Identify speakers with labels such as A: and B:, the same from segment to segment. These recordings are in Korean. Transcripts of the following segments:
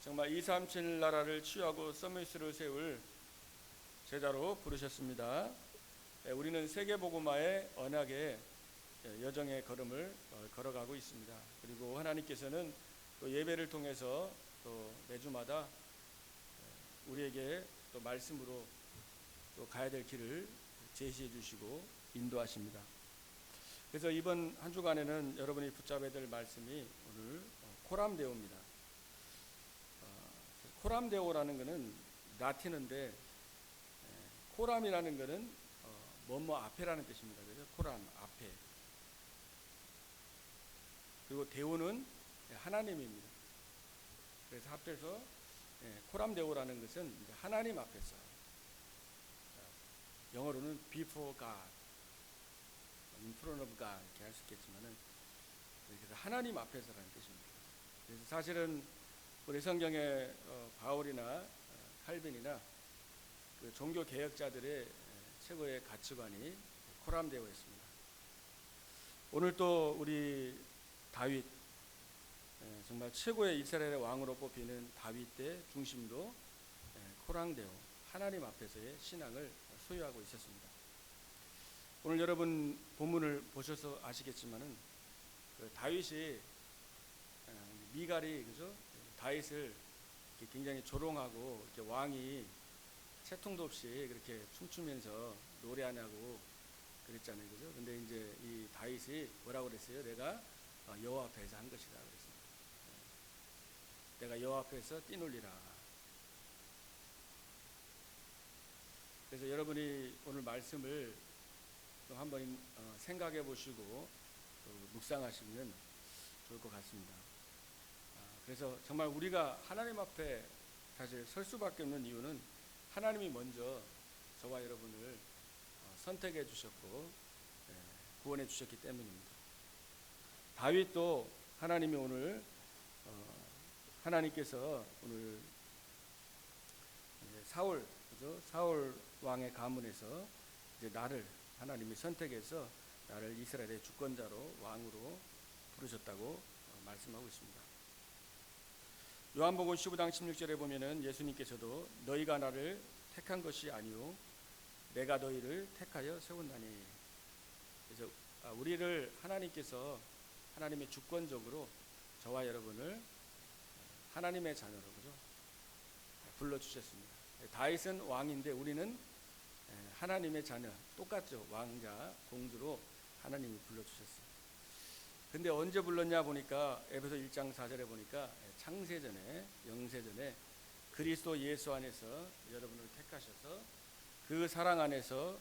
A: 정말 237 나라를 치유하고 서밋을 세울 제자로 부르셨습니다. 우리는 세계복음화의 언약의 여정의 걸음을 걸어가고 있습니다. 그리고 하나님께서는 또 예배를 통해서 또 매주마다 우리에게 또 말씀으로 또 가야 될 길을 제시해 주시고 인도하십니다. 그래서 이번 한 주간에는 여러분이 붙잡아야 될 말씀이 오늘 코람데오입니다. 코람데오라는 것은 라틴어인데 코람이라는 것은 뭐뭐 앞에라는 뜻입니다. 그래서 코람 앞에. 그리고 데오는 하나님입니다. 그래서 합해서 코람데오라는 것은 하나님 앞에서, 영어로는 before God, in front of God 이렇게 할 수 있겠지만은 그래서 하나님 앞에서라는 뜻입니다. 그래서 사실은 우리 성경의 바울이나 칼빈이나 그 종교 개혁자들의 최고의 가치관이 코람데오였습니다. 오늘 또 우리 다윗, 정말 최고의 이스라엘의 왕으로 뽑히는 다윗의 중심도 코람데오, 하나님 앞에서의 신앙을 소유하고 있었습니다. 오늘 여러분 본문을 보셔서 아시겠지만은 그 다윗이 미갈이 그죠? 다윗을 굉장히 조롱하고 이렇게 왕이 채통도 없이 그렇게 춤추면서 노래 안 하고 그랬잖아요, 그죠? 근데 이제 이 다윗이 뭐라고 그랬어요? 내가 여호와 앞에서 한 것이다 그랬습니다. 내가 여호와 앞에서 뛰놀리라. 그래서 여러분이 오늘 말씀을 또 한번 생각해 보시고 또 묵상하시면 좋을 것 같습니다. 그래서 정말 우리가 하나님 앞에 사실 설 수밖에 없는 이유는 하나님이 먼저 저와 여러분을 선택해 주셨고 구원해 주셨기 때문입니다. 다윗도 하나님이 오늘 하나님께서 오늘 사울, 그죠? 사울 왕의 가문에서 이제 나를 하나님이 선택해서 나를 이스라엘의 주권자로 왕으로 부르셨다고 말씀하고 있습니다. 요한복음 15장 16절에 보면은 예수님께서도 너희가 나를 택한 것이 아니요 내가 너희를 택하여 세웠나니. 그래서 우리를 하나님께서 하나님의 주권적으로 저와 여러분을 하나님의 자녀로 그죠? 불러 주셨습니다. 다윗은 왕인데 우리는 하나님의 자녀, 똑같죠. 왕자, 공주로 하나님이 불러 주셨어요. 근데 언제 불렀냐 보니까 에베소 1장 4절에 보니까 창세전에, 영세전에 그리스도 예수 안에서 여러분을 택하셔서 그 사랑 안에서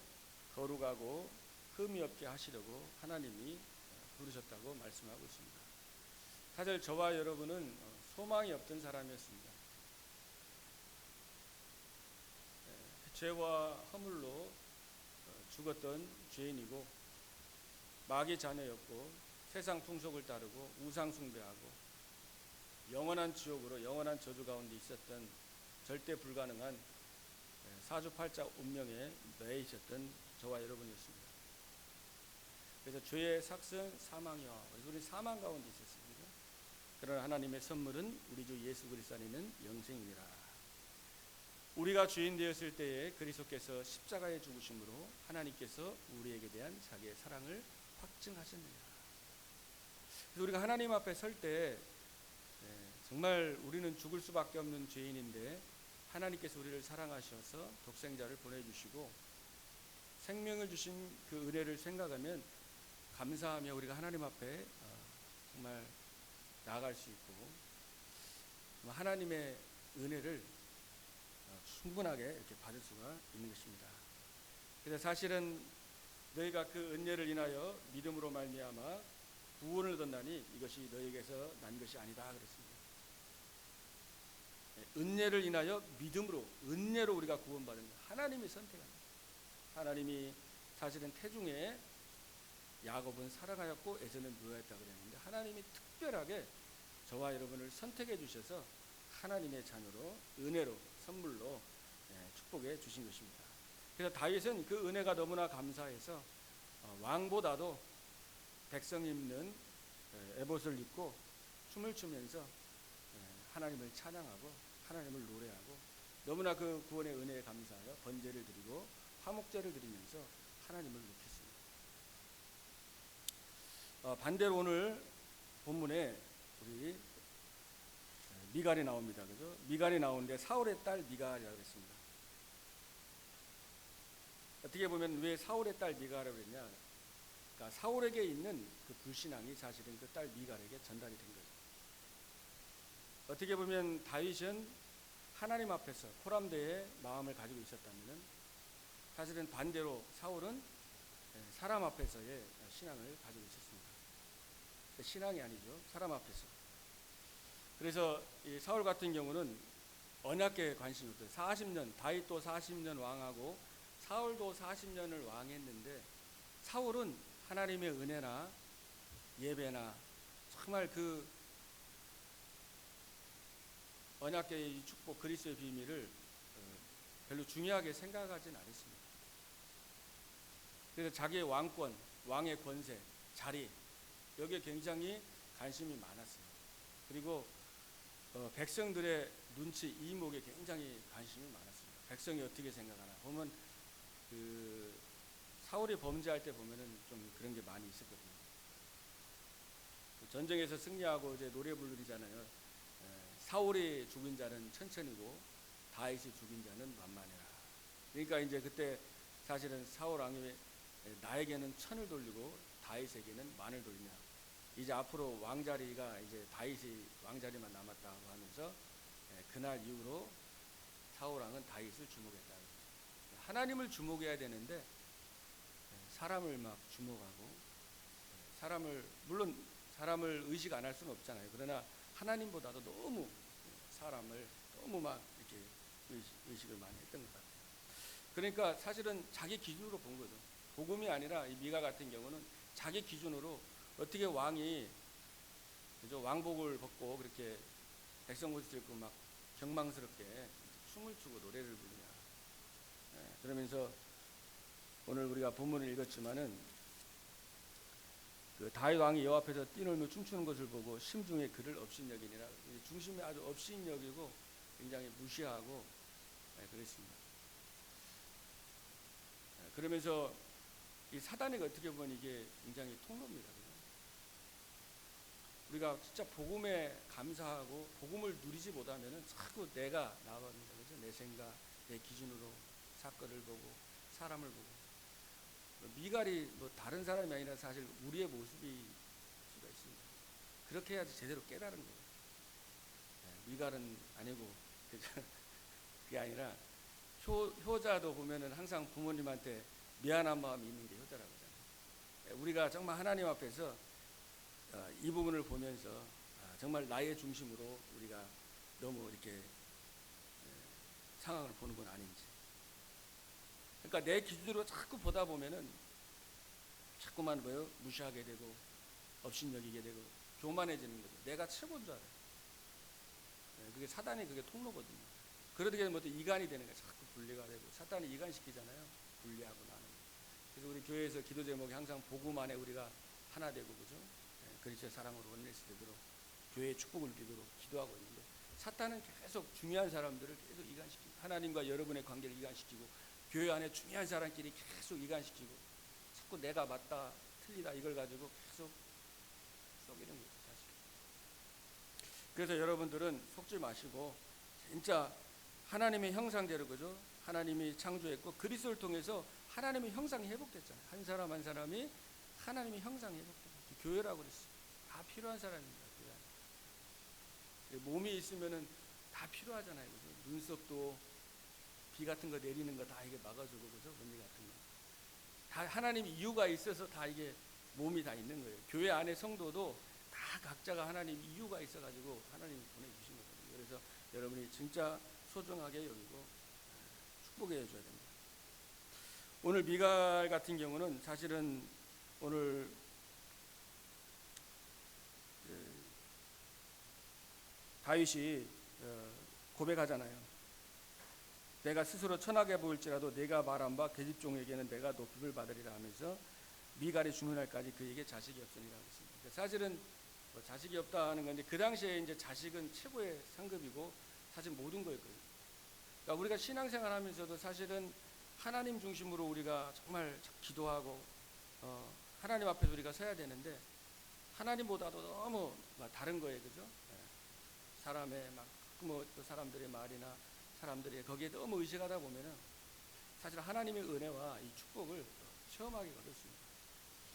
A: 거룩하고 흠이 없게 하시려고 하나님이 부르셨다고 말씀하고 있습니다. 사실 저와 여러분은 소망이 없던 사람이었습니다. 죄와 허물로 죽었던 죄인이고 마귀 자녀였고 세상 풍속을 따르고 우상 숭배하고 영원한 지옥으로 영원한 저주 가운데 있었던 절대 불가능한 사주팔자 운명에 매여 있었던 저와 여러분이었습니다. 그래서 죄의 삭슨 사망이와 우리 사망 가운데 있었습니다. 그러나 하나님의 선물은 우리 주 예수 그리스도 안에 있는 영생이니라. 우리가 주인 되었을 때에 그리스도께서 십자가에 죽으심으로 하나님께서 우리에게 대한 자기의 사랑을 확증하셨느니라. 그래서 우리가 하나님 앞에 설 때 정말 우리는 죽을 수밖에 없는 죄인인데 하나님께서 우리를 사랑하셔서 독생자를 보내주시고 생명을 주신 그 은혜를 생각하면 감사하며 우리가 하나님 앞에 정말 나아갈 수 있고 하나님의 은혜를 충분하게 이렇게 받을 수가 있는 것입니다. 그래서 사실은 너희가 그 은혜를 인하여 믿음으로 말미암아 구원을 얻었나니 이것이 너희에게서 난 것이 아니다 그랬습니다. 은혜를 인하여 믿음으로, 은혜로 우리가 구원받은 거예요. 하나님이 선택합니다. 하나님이 사실은 태중에 야곱은 사랑하였고 에서는 미워했다 그랬는데 하나님이 특별하게 저와 여러분을 선택해 주셔서 하나님의 자녀로 은혜로 선물로 축복해 주신 것입니다. 그래서 다윗은 그 은혜가 너무나 감사해서 왕보다도 백성이 입는 에봇을 입고 춤을 추면서 하나님을 찬양하고 하나님을 노래하고 너무나 그 구원의 은혜에 감사하여 번제를 드리고 화목제를 드리면서 하나님을 높였습니다. 반대로 오늘 본문에 우리 미갈이 나옵니다. 그죠? 미갈이 나오는데 사울의 딸 미갈이라고 했습니다. 어떻게 보면 왜 사울의 딸 미갈이라고 했냐? 그러니까 사울에게 있는 그 불신앙이 사실은 그 딸 미갈에게 전달이 된 거죠. 어떻게 보면 다윗은 하나님 앞에서 코람대의 마음을 가지고 있었다면 사실은 반대로 사울은 사람 앞에서의 신앙을 가지고 있었습니다. 신앙이 아니죠. 사람 앞에서. 그래서 이 사울 같은 경우는 언약궤에 관심이 없어요. 40년, 다윗도 40년 왕하고 사울도 40년을 왕했는데 사울은 하나님의 은혜나 예배나 정말 그 언약궤의 축복 그리스도의 비밀을 별로 중요하게 생각하진 않았습니다. 그래서 자기의 왕권, 왕의 권세, 자리 여기에 굉장히 관심이 많았어요. 그리고 백성들의 눈치, 이목에 굉장히 관심이 많았습니다. 백성이 어떻게 생각하나 보면 그 사울이 범죄할 때 보면은 좀 그런 게 많이 있었거든요. 전쟁에서 승리하고 이제 노래 부르잖아요. 사울이 죽인 자는 천천히고 다윗이 죽인 자는 만만해라. 그러니까 이제 그때 사실은 사울 왕이 나에게는 천을 돌리고 다윗에게는 만을 돌리냐. 이제 앞으로 왕자리가 이제 다윗이 왕자리만 남았다고 하면서 그날 이후로 사울 왕은 다윗을 주목했다. 하나님을 주목해야 되는데 사람을 막 주목하고 사람을 물론 사람을 의식 안 할 수는 없잖아요. 그러나 하나님보다도 너무 사람을 너무 막 이렇게 의식을 많이 했던 것 같아요. 그러니까 사실은 자기 기준으로 본 거죠. 복음이 아니라 이 미가 같은 경우는 자기 기준으로 어떻게 왕이 그죠? 왕복을 벗고 그렇게 백성 옷을 입고 막 경망스럽게 춤을 추고 노래를 부르냐. 그러면서 오늘 우리가 본문을 읽었지만은 그 다윗 왕이 여호와 앞에서 뛰놀며 춤추는 것을 보고 심중에 그를 업신여기니라. 중심이 아주 업신여기고 굉장히 무시하고 그랬습니다. 그러면서 이 사단이 어떻게 보면 이게 굉장히 통로입니다. 우리가 진짜 복음에 감사하고 복음을 누리지 못하면은 자꾸 내가 나갑니다. 그죠? 내 생각, 내 기준으로 사건을 보고 사람을 보고 미갈이 뭐 다른 사람이 아니라 사실 우리의 모습이 수가 있습니다. 그렇게 해야지 제대로 깨달은 거예요. 미갈은 아니고 그게 아니라 효자도 보면은 항상 부모님한테 미안한 마음이 있는 게 효자라고 하잖아요. 우리가 정말 하나님 앞에서 이 부분을 보면서 정말 나의 중심으로 우리가 너무 이렇게 상황을 보는 건 아닌지. 그러니까 내 기준으로 자꾸 보다 보면은 자꾸만 뭐요? 무시하게 되고 업신여기게 되고 교만해지는 거죠. 내가 최고인 줄 알아요. 그게 사단이 그게 통로거든요. 그러게 되면 또 이간이 되는 거예요. 자꾸 분리가 되고 사단이 이간시키잖아요. 분리하고 나는. 그래서 우리 교회에서 기도 제목이 항상 복음 안에 우리가 하나 되고 그죠? 그리스도의 사랑으로 원내스 되도록 교회의 축복을 누리도록 기도하고 있는데 사탄은 계속 중요한 사람들을 계속 이간시키고 하나님과 여러분의 관계를 이간시키고 교회 안에 중요한 사람끼리 계속 이간시키고 자꾸 내가 맞다 틀리다 이걸 가지고 계속 썩이는 거예요. 사실. 그래서 여러분들은 속지 마시고 진짜 하나님의 형상대로 그죠? 하나님이 창조했고 그리스도를 통해서 하나님의 형상이 회복됐잖아요. 한 사람 한 사람이 하나님의 형상이 회복됐어요. 교회라고 그랬어요. 다 필요한 사람입니다. 교회. 몸이 있으면은 다 필요하잖아요. 그죠? 눈썹도 비 같은 거 내리는 거 다 이게 막아주고 그죠? 먼지 같은 거. 다 하나님 이유가 있어서 다 이게 몸이 다 있는 거예요. 교회 안에 성도도 다 각자가 하나님 이유가 있어가지고 하나님이 보내주신 거거든요. 그래서 여러분이 진짜 소중하게 여기고 축복해 줘야 됩니다. 오늘 미갈 같은 경우는 사실은 오늘 다윗이 고백하잖아요. 내가 스스로 천하게 보일지라도 내가 말한 바 계집종에게는 내가 높임을 받으리라 하면서 미갈이 죽는 날까지 그에게 자식이 없으니라고 했습니다. 사실은 자식이 없다는 건데 그 당시에 이제 자식은 최고의 상급이고 사실 모든 거였거든요. 그러니까 우리가 신앙생활하면서도 사실은 하나님 중심으로 우리가 정말 기도하고 하나님 앞에서 우리가 서야 되는데 하나님보다도 너무 다른 거예요, 그죠? 사람의 또 사람들의 말이나 사람들이 거기에 너무 의식하다 보면은 사실 하나님의 은혜와 이 축복을 체험하기가 어렵습니다.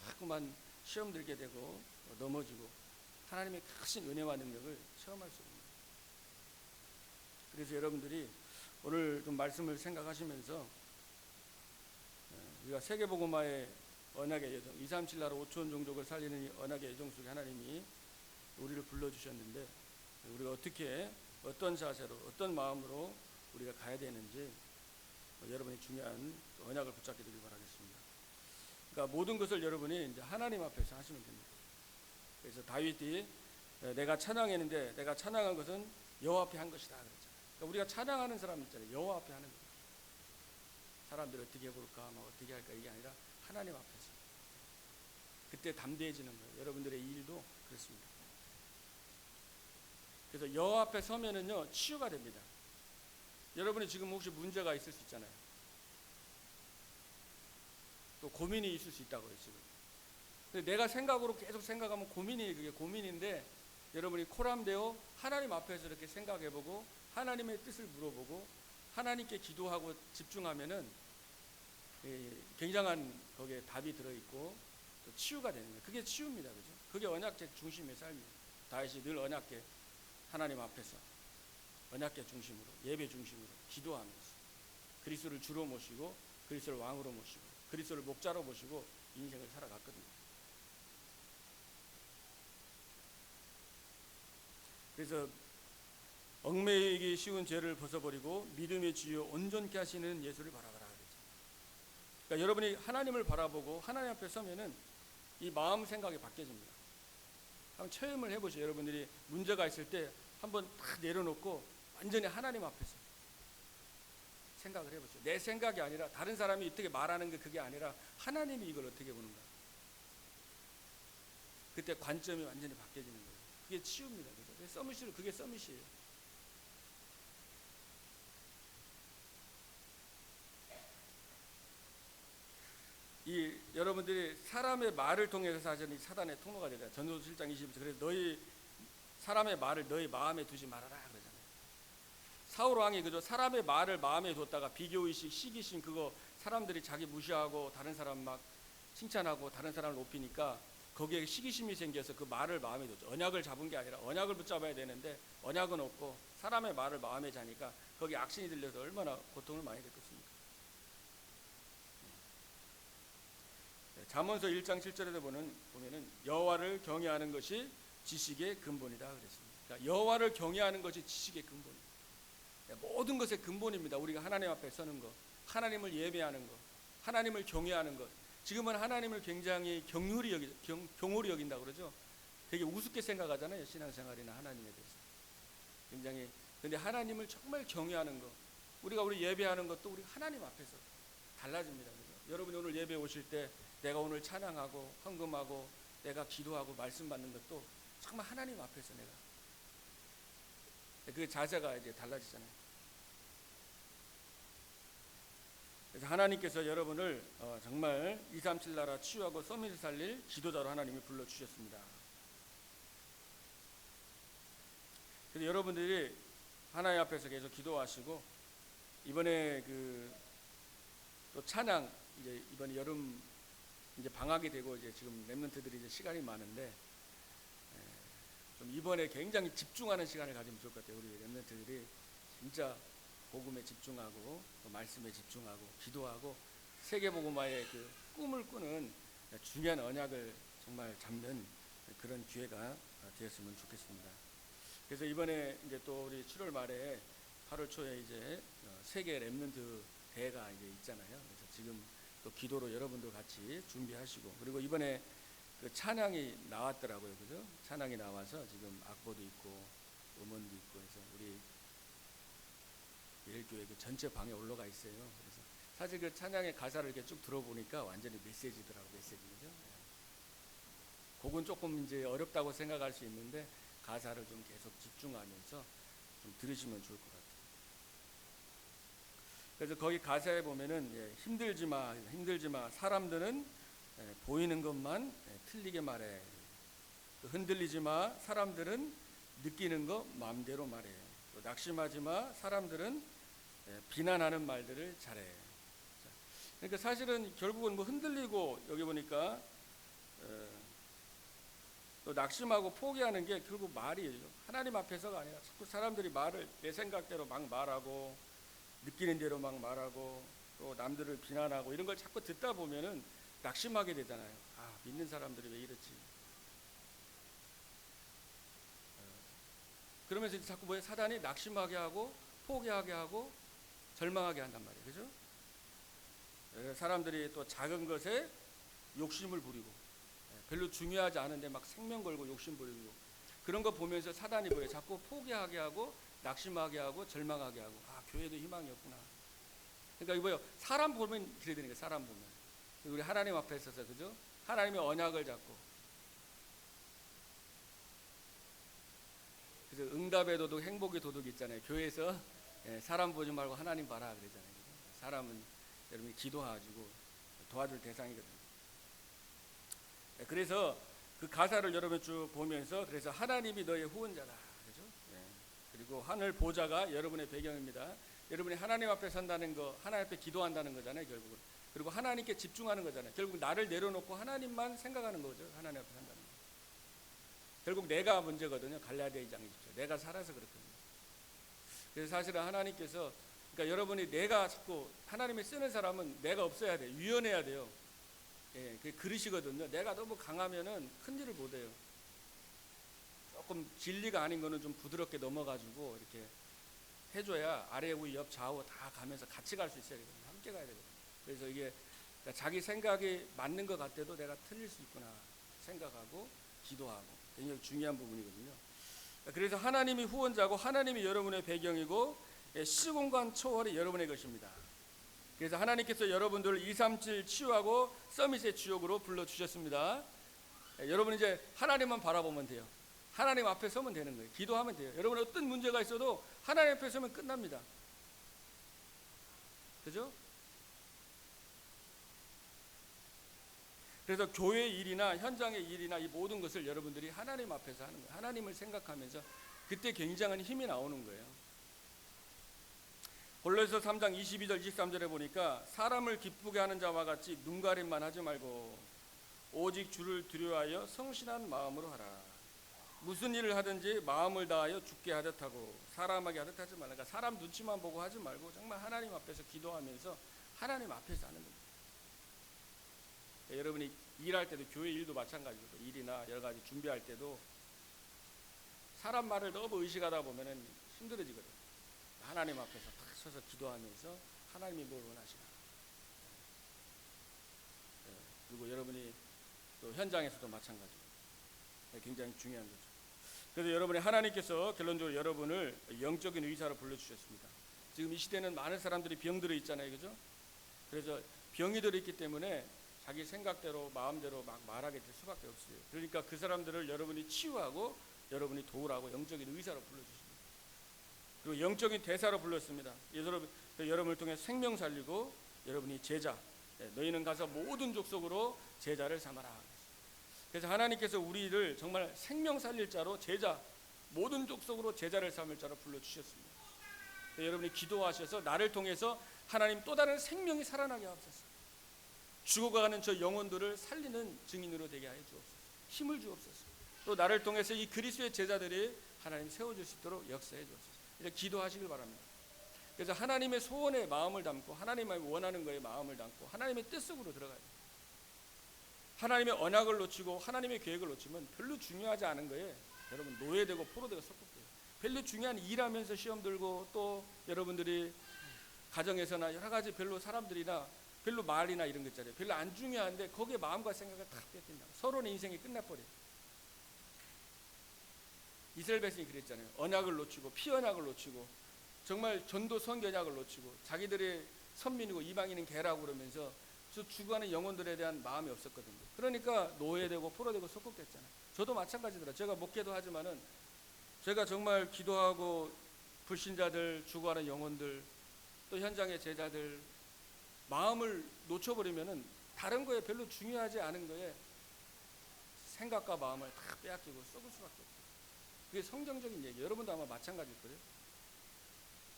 A: 자꾸만 시험 들게 되고 넘어지고 하나님의 크신 은혜와 능력을 체험할 수 없습니다. 그래서 여러분들이 오늘 좀 말씀을 생각하시면서 우리가 세계복음화의 언약의 여정 237 나라 5천 종족을 살리는 이 언약의 여정 속에 하나님이 우리를 불러주셨는데 우리가 어떻게 어떤 자세로 어떤 마음으로 우리가 가야 되는지 여러분이 중요한 언약을 붙잡게 되길 바라겠습니다. 그러니까 모든 것을 여러분이 이제 하나님 앞에서 하시면 됩니다. 그래서 다윗이 내가 찬양했는데 내가 찬양한 것은 여호와 앞에 한 것이다 그랬잖아요. 그러니까 우리가 찬양하는 사람 있잖아요. 여호와 앞에 하는 거예요. 사람들이 어떻게 볼까, 어떻게 할까 이게 아니라 하나님 앞에서. 그때 담대해지는 거예요. 여러분들의 이 일도 그렇습니다. 그래서 여호와 앞에 서면은요 치유가 됩니다. 여러분이 지금 혹시 문제가 있을 수 있잖아요. 또 고민이 있을 수 있다고요 지금. 근데 내가 생각으로 계속 생각하면 그게 고민인데 여러분이 코람되어 하나님 앞에서 이렇게 생각해보고 하나님의 뜻을 물어보고 하나님께 기도하고 집중하면은 굉장한 거기에 답이 들어있고 또 치유가 되는 거예요. 그게 치유입니다, 그죠? 그게 언약계 중심의 삶이에요. 다윗이 늘 언약계 하나님 앞에서 언약계 중심으로 예배 중심으로 기도하면서 그리스도를 주로 모시고 그리스도를 왕으로 모시고 그리스도를 목자로 모시고 인생을 살아갔거든요. 그래서 얽매이기 쉬운 죄를 벗어버리고 믿음의 지혜로 온전케 하시는 예수를 바라봐라. 그러니까 여러분이 하나님을 바라보고 하나님 앞에 서면은 이 마음 생각이 바뀌어집니다. 한번 체험을 해보세요. 여러분들이 문제가 있을 때 한번 딱 내려놓고 완전히 하나님 앞에서 생각을 해보세요. 내 생각이 아니라 다른 사람이 어떻게 말하는 게 그게 아니라 하나님이 이걸 어떻게 보는가. 그때 관점이 완전히 바뀌어지는 거예요. 그게 치유입니다. 그게 서밋이에요. 이 여러분들이 사람의 말을 통해서 사실은 사단의 통로가 되잖아요. 전도서 7장 20절. 그래서 너희 사람의 말을 너희 마음에 두지 말아라 그러잖아요. 사울 왕이 그저 사람의 말을 마음에 뒀다가 비교의식, 시기심 그거 사람들이 자기 무시하고 다른 사람 막 칭찬하고 다른 사람을 높이니까 거기에 시기심이 생겨서 그 말을 마음에 뒀죠. 언약을 잡은 게 아니라 언약을 붙잡아야 되는데 언약은 없고 사람의 말을 마음에 자니까 거기 악신이 들려서 얼마나 고통을 많이 겪었습니까? 잠언서 1장 7절에도 보면은 여호와를 경외하는 것이 지식의 근본이다 그랬습니다. 그러니까 여호와를 경외하는 것이 지식의 근본입니다. 모든 것의 근본입니다. 우리가 하나님 앞에 서는 것, 하나님을 예배하는 것, 하나님을 경외하는 것. 지금은 하나님을 굉장히 경홀히 여긴다 그러죠. 되게 우습게 생각하잖아요. 신앙생활이나 하나님에 대해서. 굉장히. 근데 하나님을 정말 경외하는 것, 우리 예배하는 것도 우리 하나님 앞에서 달라집니다. 그죠? 여러분이 오늘 예배 오실 때 내가 오늘 찬양하고 헌금하고 내가 기도하고 말씀 받는 것도 정말 하나님 앞에서 내가 그 자세가 이제 달라지잖아요. 그래서 하나님께서 여러분을 정말 237 나라 치유하고 서밋을 살릴 지도자로 하나님이 불러주셨습니다. 그래서 여러분들이 하나님 앞에서 계속 기도하시고 이번에 또 찬양 이제 이번에 여름 이제 방학이 되고 이제 지금 렘넌트들이 이제 시간이 많은데 좀 이번에 굉장히 집중하는 시간을 가지면 좋을 것 같아요. 우리 렘넌트들이 진짜 복음에 집중하고 또 말씀에 집중하고 기도하고 세계복음화의 그 꿈을 꾸는 중요한 언약을 정말 잡는 그런 기회가 되었으면 좋겠습니다. 그래서 이번에 이제 또 우리 7월 말에 8월 초에 이제 세계 렘넌트 대회가 이제 있잖아요. 그래서 지금 또 기도로 여러분들 같이 준비하시고 그리고 이번에 그 찬양이 나왔더라고요. 그죠? 찬양이 나와서 지금 악보도 있고 음원도 있고 해서 우리 예일교회 그 전체 방에 올라가 있어요. 그래서 사실 그 찬양의 가사를 이렇게 쭉 들어보니까 완전히 메시지더라고요. 메시지. 그죠? 곡은 조금 이제 어렵다고 생각할 수 있는데 가사를 좀 계속 집중하면서 좀 들으시면 좋을 것 같아요. 그래서 거기 가사에 보면은 힘들지 마. 사람들은 보이는 것만 틀리게 말해. 또 흔들리지 마. 사람들은 느끼는 거 마음대로 말해. 또 낙심하지 마. 사람들은 비난하는 말들을 잘해. 그러니까 사실은 결국은 뭐 흔들리고 여기 보니까 또 낙심하고 포기하는 게 결국 말이에요. 하나님 앞에서가 아니라 자꾸 사람들이 말을 내 생각대로 막 말하고 느끼는 대로 막 말하고 또 남들을 비난하고 이런 걸 자꾸 듣다 보면은 낙심하게 되잖아요. 아, 믿는 사람들이 왜 이렇지? 그러면서 자꾸 뭐에 사단이 낙심하게 하고 포기하게 하고 절망하게 한단 말이에요. 그죠? 사람들이 또 작은 것에 욕심을 부리고 별로 중요하지 않은데 막 생명 걸고 욕심 부리고 그런 거 보면서 사단이 뭐예요? 자꾸 포기하게 하고 낙심하게 하고 절망하게 하고 아, 교회도 희망이 없구나. 그러니까 이거요. 사람 보면 그래야 되는 거예요. 사람 보면. 우리 하나님 앞에 있어서 그죠? 하나님의 언약을 잡고 그래서 응답의 도둑, 행복의 도둑 있잖아요. 교회에서 사람 보지 말고 하나님 봐라 그러잖아요. 사람은 여러분이 기도해가지고 도와줄 대상이거든요. 그래서 그 가사를 여러분 쭉 보면서 그래서 하나님이 너의 후원자다, 그죠? 그리고 하늘 보좌가 여러분의 배경입니다. 여러분이 하나님 앞에 선다는 거, 하나님 앞에 기도한다는 거잖아요, 결국은. 그리고 하나님께 집중하는 거잖아요. 결국 나를 내려놓고 하나님만 생각하는 거죠. 하나님 앞에 산다는 거. 결국 내가 문제거든요. 갈라디아 2장 20절. 내가 살아서 그렇거든요. 그래서 사실은 하나님께서 그러니까 여러분이 내가 자꾸 하나님이 쓰는 사람은 내가 없어야 돼요. 유연해야 돼요. 그 그릇이거든요. 내가 너무 강하면은 큰 일을 못 해요. 조금 진리가 아닌 거는 좀 부드럽게 넘어가지고 이렇게 해줘야 아래 위 옆 좌우 다 가면서 같이 갈 수 있어야 되거든요. 함께 가야 되거든요. 그래서 이게 자기 생각이 맞는 것 같아도 내가 틀릴 수 있구나 생각하고 기도하고 굉장히 중요한 부분이거든요. 그래서 하나님이 후원자고 하나님이 여러분의 배경이고 시공간 초월이 여러분의 것입니다. 그래서 하나님께서 여러분들을 237 치유하고 서밋의 주역으로 불러주셨습니다. 여러분 이제 하나님만 바라보면 돼요. 하나님 앞에 서면 되는 거예요. 기도하면 돼요. 여러분 어떤 문제가 있어도 하나님 앞에 서면 끝납니다. 그죠? 그래서 교회 일이나 현장의 일이나 이 모든 것을 여러분들이 하나님 앞에서 하는 거예요. 하나님을 생각하면서 그때 굉장한 힘이 나오는 거예요. 골로새서 3장 22절 23절에 보니까 사람을 기쁘게 하는 자와 같이 눈가림만 하지 말고 오직 주를 두려워하여 성실한 마음으로 하라. 무슨 일을 하든지 마음을 다하여 주께 하듯 하고 사람에게 하듯 하지 말라. 그러니까 사람 눈치만 보고 하지 말고 정말 하나님 앞에서 기도하면서 하나님 앞에서 하는 겁니다. 여러분이 일할 때도 교회 일도 마찬가지고 일이나 여러 가지 준비할 때도 사람 말을 너무 의식하다 보면은 힘들어지거든요. 하나님 앞에서 탁 서서 기도하면서 하나님이 뭘 원하시나. 그리고 여러분이 또 현장에서도 마찬가지고 굉장히 중요한 거죠. 그래서 여러분이 하나님께서 결론적으로 여러분을 영적인 의사로 불러주셨습니다. 지금 이 시대는 많은 사람들이 병들어 있잖아요, 그죠? 그래서 병이 들어있기 때문에 자기 생각대로 마음대로 막 말하게 될 수밖에 없어요. 그러니까 그 사람들을 여러분이 치유하고 여러분이 도우라고 영적인 의사로 불러주십니다. 그리고 영적인 대사로 불렀습니다. 여러분을 통해 생명 살리고 여러분이 제자, 너희는 가서 모든 족속으로 제자를 삼아라. 그래서 하나님께서 우리를 정말 생명 살릴 자로 제자, 모든 족속으로 제자를 삼을 자로 불러주셨습니다. 여러분이 기도하셔서 나를 통해서 하나님 또 다른 생명이 살아나게 하옵소서. 죽어가는 저 영혼들을 살리는 증인으로 되게 하여 주옵소서. 힘을 주옵소서. 또 나를 통해서 이 그리스도의 제자들이 하나님 세워줄 수 있도록 역사해 주옵소서. 이렇게 기도하시길 바랍니다. 그래서 하나님의 소원에 마음을 담고 하나님의 원하는 거에 마음을 담고 하나님의 뜻 속으로 들어가야 돼요. 하나님의 언약을 놓치고 하나님의 계획을 놓치면 별로 중요하지 않은 거에 여러분 노예되고 포로되고 섞어요. 별로 중요한 일하면서 시험 들고 또 여러분들이 가정에서나 여러 가지 별로 사람들이나 별로 말이나 이런 것 있잖아요. 별로 안 중요한데 거기에 마음과 생각을 다 뺏긴다. 서로의 인생이 끝나버려요. 이스라엘 백성이 그랬잖아요. 언약을 놓치고 피언약을 놓치고 정말 전도 선교약을 놓치고 자기들의 선민이고 이방인은 개라고 그러면서 저 죽어가는 영혼들에 대한 마음이 없었거든요. 그러니까 노예되고 포로되고 속국됐잖아요. 저도 마찬가지더라. 제가 목회도 하지만은 제가 정말 기도하고 불신자들, 죽어가는 영혼들, 또 현장의 제자들 마음을 놓쳐버리면은 다른 거에 별로 중요하지 않은 거에 생각과 마음을 다 빼앗기고 썩을 수밖에 없어요. 그게 성경적인 얘기예요. 여러분도 아마 마찬가지일 거예요.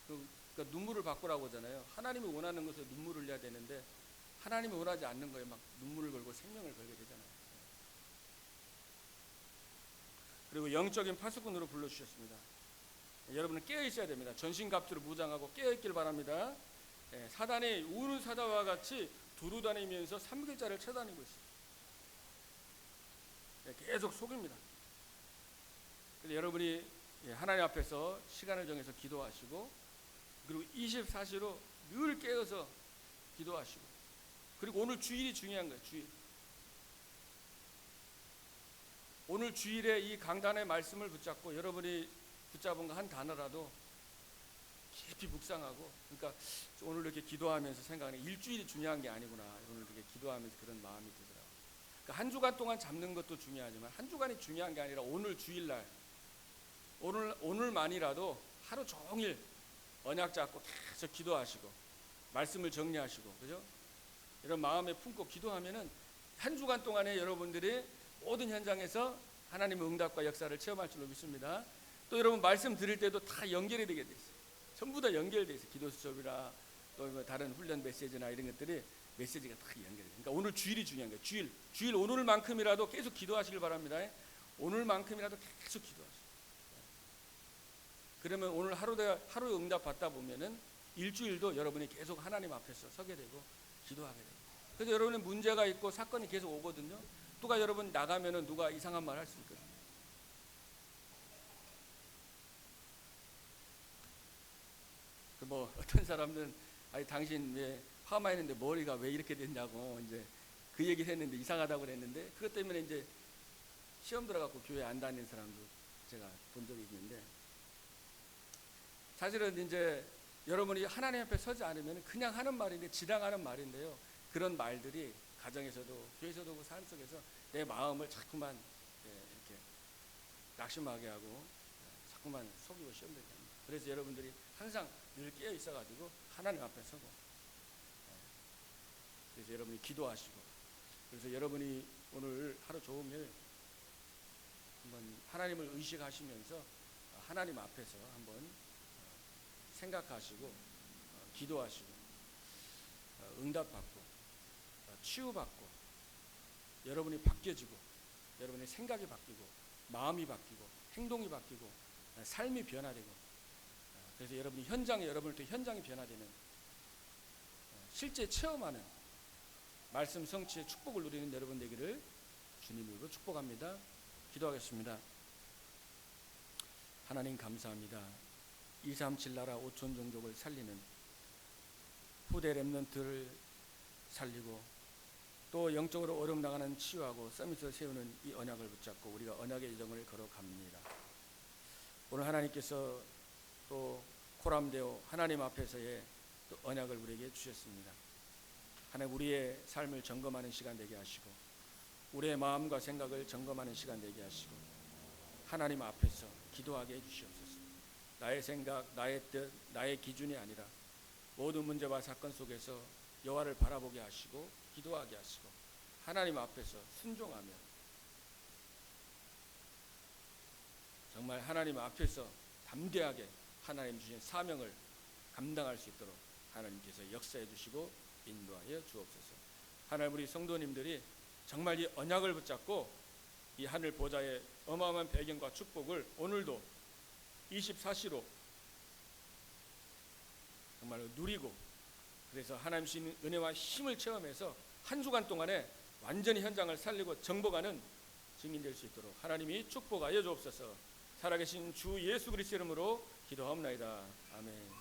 A: 그러니까 눈물을 바꾸라고 하잖아요. 하나님이 원하는 것에 눈물을 흘려야 되는데 하나님이 원하지 않는 거에 막 눈물을 걸고 생명을 걸게 되잖아요. 그리고 영적인 파수꾼으로 불러주셨습니다. 여러분은 깨어 있어야 됩니다. 전신갑주로 무장하고 깨어 있길 바랍니다. 사단이 우는 사자와 같이 두루다니면서 삼킬자를 쳐다니고 있어요. 계속 속입니다. 여러분이 하나님 앞에서 시간을 정해서 기도하시고 그리고 24시로 늘 깨어서 기도하시고 그리고 오늘 주일이 중요한 거예요. 주일. 오늘 주일에 이 강단의 말씀을 붙잡고 여러분이 붙잡은 거 한 단어라도 깊이 묵상하고 그러니까 오늘 이렇게 기도하면서 생각하는 일주일이 중요한 게 아니구나. 오늘 이렇게 기도하면서 그런 마음이 들더라고요. 그러니까 한 주간 동안 잡는 것도 중요하지만 한 주간이 중요한 게 아니라 오늘 주일날 오늘만이라도 하루 종일 언약 잡고 계속 기도하시고 말씀을 정리하시고 그죠? 이런 마음에 품고 기도하면은 한 주간 동안에 여러분들이 모든 현장에서 하나님의 응답과 역사를 체험할 줄로 믿습니다. 또 여러분 말씀 드릴 때도 다 연결이 되게 돼 있어요. 전부 다 연결돼 있어요. 기도 수업이나 또 다른 훈련 메시지나 이런 것들이 메시지가 다 연결이 돼요. 그러니까 오늘 주일이 중요한 거예요. 주일 오늘만큼이라도 계속 기도하시길 바랍니다. 오늘만큼이라도 계속 기도하시고. 그러면 오늘 하루 응답 받다 보면은 일주일도 여러분이 계속 하나님 앞에서 서게 되고 기도하게 돼요. 그래서 여러분의 문제가 있고 사건이 계속 오거든요. 누가 여러분 나가면은 누가 이상한 말 할 수 있거든요. 뭐 어떤 사람들은 아니 당신 왜 파마했는데 머리가 왜 이렇게 됐냐고 이제 그 얘기를 했는데 이상하다고 그랬는데 그것 때문에 이제 시험 들어갖고 교회 안 다니는 사람도 제가 본 적이 있는데 사실은 이제 여러분이 하나님 앞에 서지 않으면 그냥 하는 말인데 지나가는 말인데요. 그런 말들이 가정에서도 교회에서도 삶 속에서 내 마음을 자꾸만 이렇게 낙심하게 하고 자꾸만 속이고 시험되게 합니다. 그래서 여러분들이 항상 늘 깨어 있어가지고 하나님 앞에 서고 그래서 여러분이 기도하시고 그래서 여러분이 오늘 하루 종일 한번 하나님을 의식하시면서 하나님 앞에서 한번 생각하시고 기도하시고 응답받고 치유받고 여러분이 바뀌어지고 여러분의 생각이 바뀌고 마음이 바뀌고 행동이 바뀌고 삶이 변화되고 그래서 여러분이 현장에 여러분을 통해 현장이 변화되는 실제 체험하는 말씀 성취의 축복을 누리는 여러분 되기를 주님으로 축복합니다. 기도하겠습니다. 하나님 감사합니다. 237 나라 5천 종족을 살리는 후대 렘넌트를 살리고 또 영적으로 어려움 나가는 치유하고 서밋을 세우는 이 언약을 붙잡고 우리가 언약의 여정을 걸어갑니다. 오늘 하나님께서 또 코람데오 하나님 앞에서의 또 언약을 우리에게 주셨습니다. 하나님 우리의 삶을 점검하는 시간 되게 하시고 우리의 마음과 생각을 점검하는 시간 되게 하시고 하나님 앞에서 기도하게 해주시옵소서. 나의 생각, 나의 뜻, 나의 기준이 아니라 모든 문제와 사건 속에서 여호와를 바라보게 하시고 기도하게 하시고 하나님 앞에서 순종하며 정말 하나님 앞에서 담대하게 하나님 주신 사명을 감당할 수 있도록 하나님께서 역사해 주시고 인도하여 주옵소서. 하나님 우리 성도님들이 정말 이 언약을 붙잡고 이 하늘 보좌의 어마어마한 배경과 축복을 오늘도 24시로 정말 누리고 그래서 하나님 주신 은혜와 힘을 체험해서 한 주간 동안에 완전히 현장을 살리고 정복하는 증인 될 수 있도록 하나님이 축복하여 주옵소서. 살아계신 주 예수 그리스도 이름으로 기도하옵나이다. 아멘.